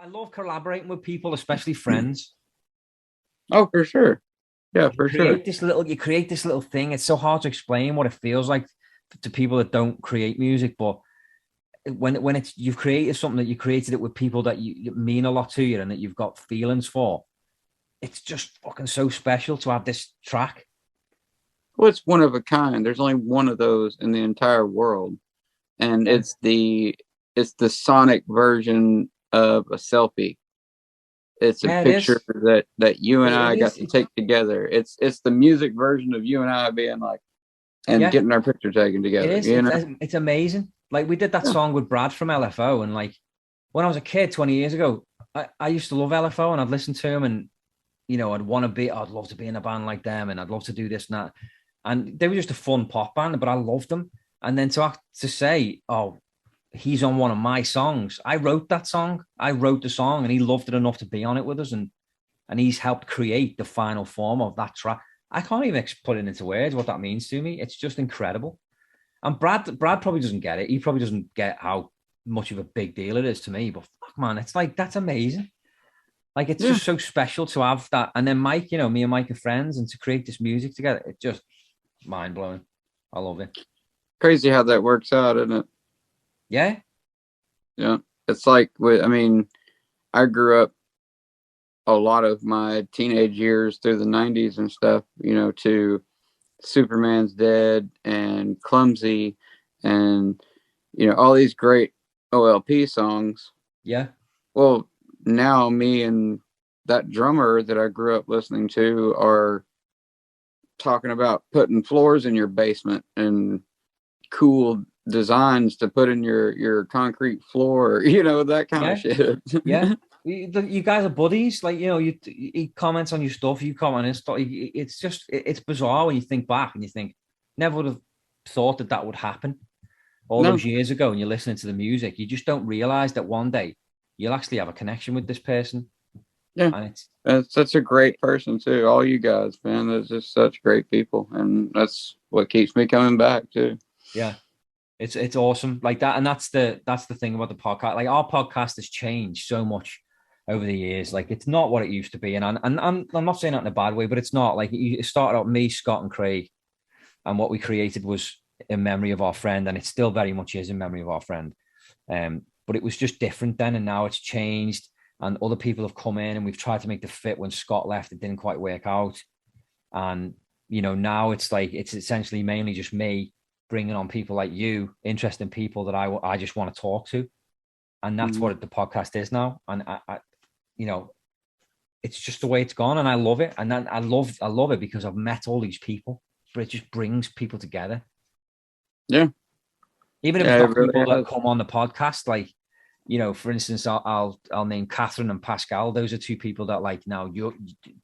I love collaborating with people, especially friends. Oh, for sure. Yeah, You for sure. you create this little thing. It's so hard to explain what it feels like to people that don't create music, but when it's you've created something that you created it with people that you mean a lot to you and that you've got feelings for, it's just fucking so special to have this track. Well, it's one of a kind. There's only one of those in the entire world, and Yeah. it's the sonic version of a selfie. It's a Yeah, it picture is. that you and It I got is. to take together. It's the music version of you and I being like and Yeah, getting our picture taken it together. is. It's amazing. Like we did that Yeah. song with Brad from LFO, and like when I was a kid 20 years ago, I used to love LFO and I'd listen to him and I'd love to be in a band like them and I'd love to do this and that. And they were just a fun pop band, but I loved them. And then to say, oh, he's on one of my songs. I wrote that song. I wrote the song and he loved it enough to be on it with us. And he's helped create the final form of that track. I can't even put it into words what that means to me. It's just incredible. And Brad probably doesn't get it. He probably doesn't get how much of a big deal it is to me. But fuck, man, it's like that's amazing. Like it's Yeah. just so special to have that. And then Mike, me and Mike are friends, and to create this music together, it's just mind blowing. I love it. Crazy how that works out, isn't it? Yeah, Yeah. It's like I mean, I grew up a lot of my teenage years through the 90s and stuff, to Superman's Dead and Clumsy and all these great OLP songs. yeah, Well, now me and that drummer that I grew up listening to are talking about putting floors in your basement and cool designs to put in your concrete floor, that kind of yeah, shit. yeah. You guys are buddies. Like he comments on your stuff. You comment on his stuff. It's just it's bizarre when you think back and you think never would have thought that would happen all No. those years ago. And you're listening to the music, you just don't realize that one day you'll actually have a connection with this person. Yeah. And it's That's such a great person too. All you guys, man, they're just such great people, and that's what keeps me coming back too. yeah, it's awesome like that. And that's the thing about the podcast. Like our podcast has changed so much over the years. Like it's not what it used to be. And I'm not saying that in a bad way, but it's not like it started out me, Scott, and Craig, and what we created was in memory of our friend, and it still very much is in memory of our friend. But it was just different then, and now it's changed. And other people have come in, and we've tried to make the fit. When Scott left, it didn't quite work out. And now it's like it's essentially mainly just me bringing on people like you, interesting people that I just want to talk to, and that's Mhm. what the podcast is now. And you know, it's just the way it's gone, and I love it. And then I love it because I've met all these people, but it just brings people together. Yeah, Even if it's yeah, it not really people that has. come on the podcast, like for instance, I'll name Catherine and Pascal. Those are two people that like now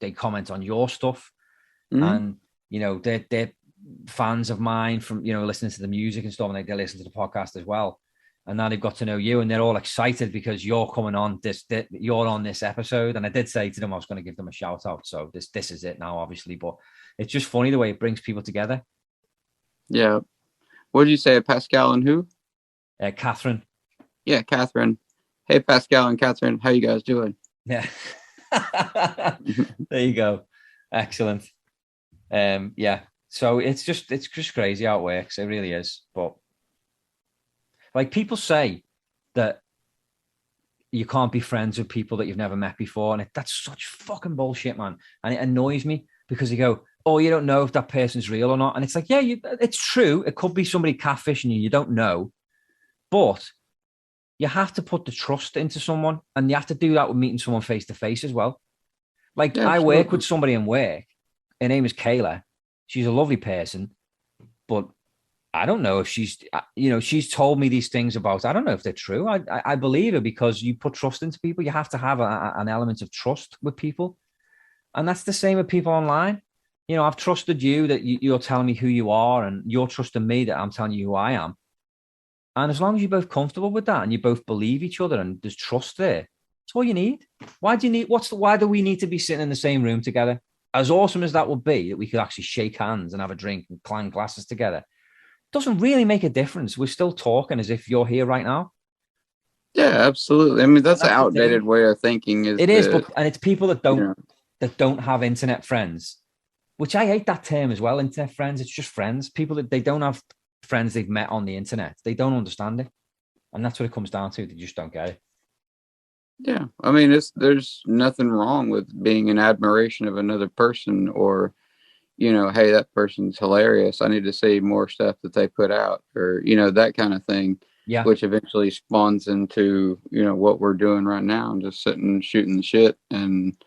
they comment on your stuff, Hmm. and they're fans of mine from listening to the music and stuff, and they listen to the podcast as well. And now they've got to know you, and they're all excited because you're coming on you're on this episode. And I did say to them I was going to give them a shout out, so this is it now, obviously. But it's just funny the way it brings people together. Yeah. What did you say, Pascal and who? Catherine, Yeah, Catherine. Hey, Pascal and Catherine, how you guys doing? yeah, there you go, excellent. Yeah, so it's just crazy how it works. It really is. But like people say that you can't be friends with people that you've never met before. And that's such fucking bullshit, man. And it annoys me because you go, oh, you don't know if that person's real or not. And it's like, yeah, it's true. It could be somebody catfishing you. You don't know. But you have to put the trust into someone. And you have to do that with meeting someone face to face as well. Like Yeah, I work absolutely. with somebody in work. Her name is Kayla. She's a lovely person. But I don't know if she's told me these things about. I don't know if they're true. I believe her because you put trust into people. You have to have an element of trust with people, and that's the same with people online. I've trusted you that you're telling me who you are, and you're trusting me that I'm telling you who I am. And as long as you're both comfortable with that, and you both believe each other, and there's trust there, that's all you need. Why do you need? Why do we need to be sitting in the same room together? As awesome as that would be, that we could actually shake hands and have a drink and clang glasses together doesn't really make a difference. We're still talking as if you're here right now. Yeah, absolutely. I mean, that's an That's the thing. outdated way of thinking. It is, but it's people that don't have internet friends, which I hate that term as well. Internet friends. It's just friends. People that they don't have friends they've met on the internet. They don't understand it, and that's what it comes down to. They just don't get it. Yeah, I mean, there's nothing wrong with being in admiration of another person, or, you know, hey, that person's hilarious. I need to see more stuff that they put out, or, you know, that kind of thing. Yeah. Which eventually spawns into, you know, what we're doing right now, and just sitting shooting the shit. And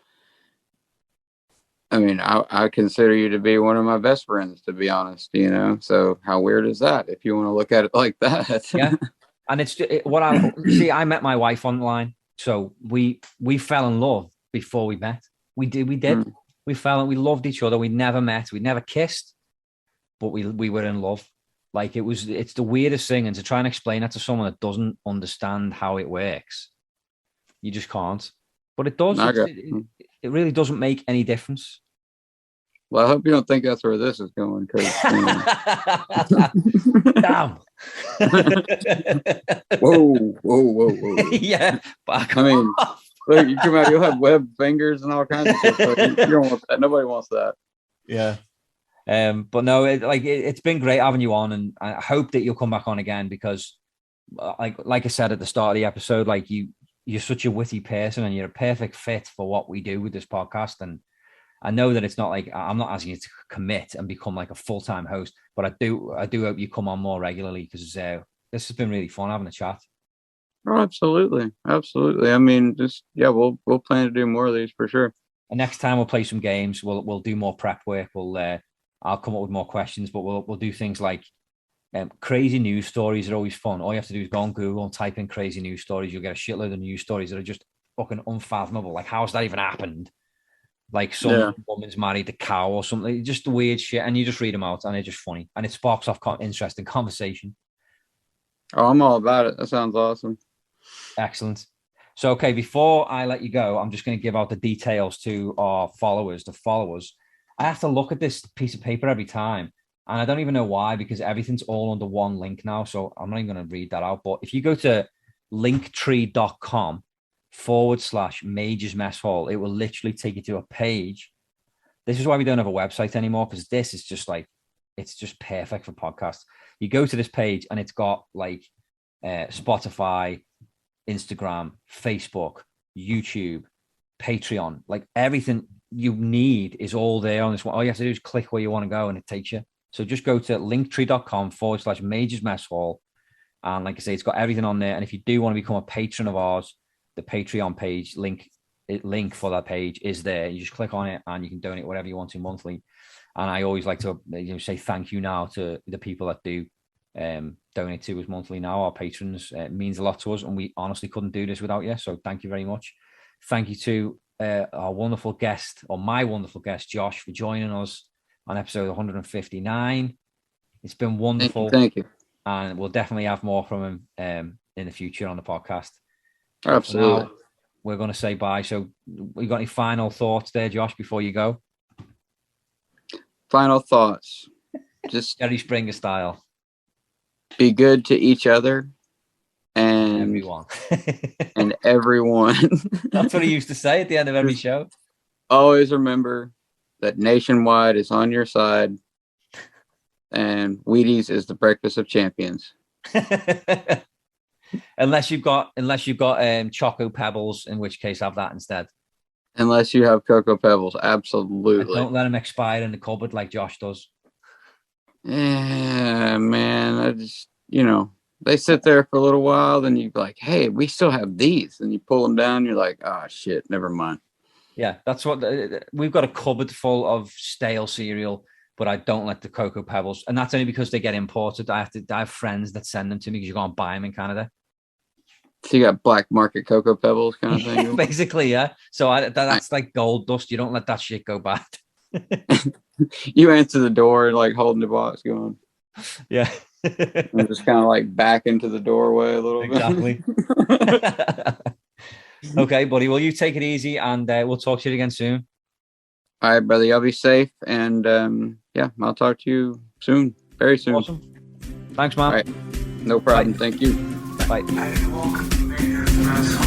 I mean, I consider you to be one of my best friends, to be honest, you know. So how weird is that, if you want to look at it like that? Yeah. And it's what I see. I met my wife online, so we fell in love before we met. We did. We fell and we loved each other. We never met. We never kissed, but we were in love. Like it's the weirdest thing, and to try and explain that to someone that doesn't understand how it works, you just can't. But it does. It really doesn't make any difference. Well, I hope you don't think that's where this is going, because damn. Whoa. Yeah, I mean, look, you come out, you'll have webbed fingers and all kinds of stuff. So you don't want that. Nobody wants that. Yeah. But no, it's been great having you on, and I hope that you'll come back on again, because like I said at the start of the episode, like you're such a witty person, and you're a perfect fit for what we do with this podcast. And I know that it's not like, I'm not asking you to commit and become like a full-time host, but I do hope you come on more regularly, because this has been really fun having a chat. Oh, absolutely. I mean, we'll plan to do more of these for sure. And next time we'll play some games. We'll do more prep work. I'll come up with more questions, but we'll do things like crazy news stories are always fun. All you have to do is go on Google and type in crazy news stories. You'll get a shitload of news stories that are just fucking unfathomable. Like, how's that even happened? Like some woman's married a cow or something. Just the weird shit, and you just read them out, and they're just funny, and it sparks off interesting conversation. Oh, I'm all about it. That sounds awesome. Excellent. So, okay, before I let you go, I'm just going to give out the details to our followers, the followers. I have to look at this piece of paper every time, and I don't even know why, because everything's all under one link now. So I'm not even going to read that out. But if you go to linktree.com/Majors Mess Hall, it will literally take you to a page. This is why we don't have a website anymore, because this is just like, it's just perfect for podcasts. You go to this page, and it's got like Spotify, Instagram, Facebook, YouTube, Patreon, like everything you need is all there on this one. All you have to do is click where you want to go, and it takes you. So just go to linktree.com/Majors Mess Hall. And like I say, it's got everything on there. And if you do want to become a patron of ours, the Patreon page link for that page is there. You just click on it, and you can donate whatever you want to monthly. And I always like to say thank you now to the people that do donate to us monthly now, our patrons. It means a lot to us, and we honestly couldn't do this without you. So thank you very much. Thank you to our wonderful guest, or my wonderful guest, Josh, for joining us on episode 159. It's been wonderful. Thank you. And we'll definitely have more from him in the future on the podcast. Absolutely. Now, we're going to say bye. So we got any final thoughts there, Josh, before you go? Final thoughts. Just Jerry Springer style. Be good to each other and everyone. And everyone. That's what he used to say at the end of every show. Always remember that Nationwide is on your side, and Wheaties is the breakfast of champions. unless you've got Choco Pebbles, in which case have that instead. Unless you have Cocoa Pebbles, absolutely. And don't let them expire in the cupboard like Josh does. Yeah, man. I just, they sit there for a little while, then you're like, hey, we still have these. And you pull them down, you're like, oh, shit, never mind. Yeah, that's what we've got, a cupboard full of stale cereal, but I don't let the Cocoa Pebbles. And that's only because they get imported. I have friends that send them to me because you go and buy them in Canada. So you got black market Cocoa Pebbles kind of thing? Basically, yeah. So that's like gold dust. You don't let that shit go bad. You answer the door like holding the box going. Yeah. And just kind of like back into the doorway a little bit. Exactly. Okay, buddy. Well, you take it easy, and we'll talk to you again soon. All right, brother. Y'all be safe, and I'll talk to you soon, very soon. Awesome. Thanks, man. All right. No problem. Bye. Thank you. Bye. guys.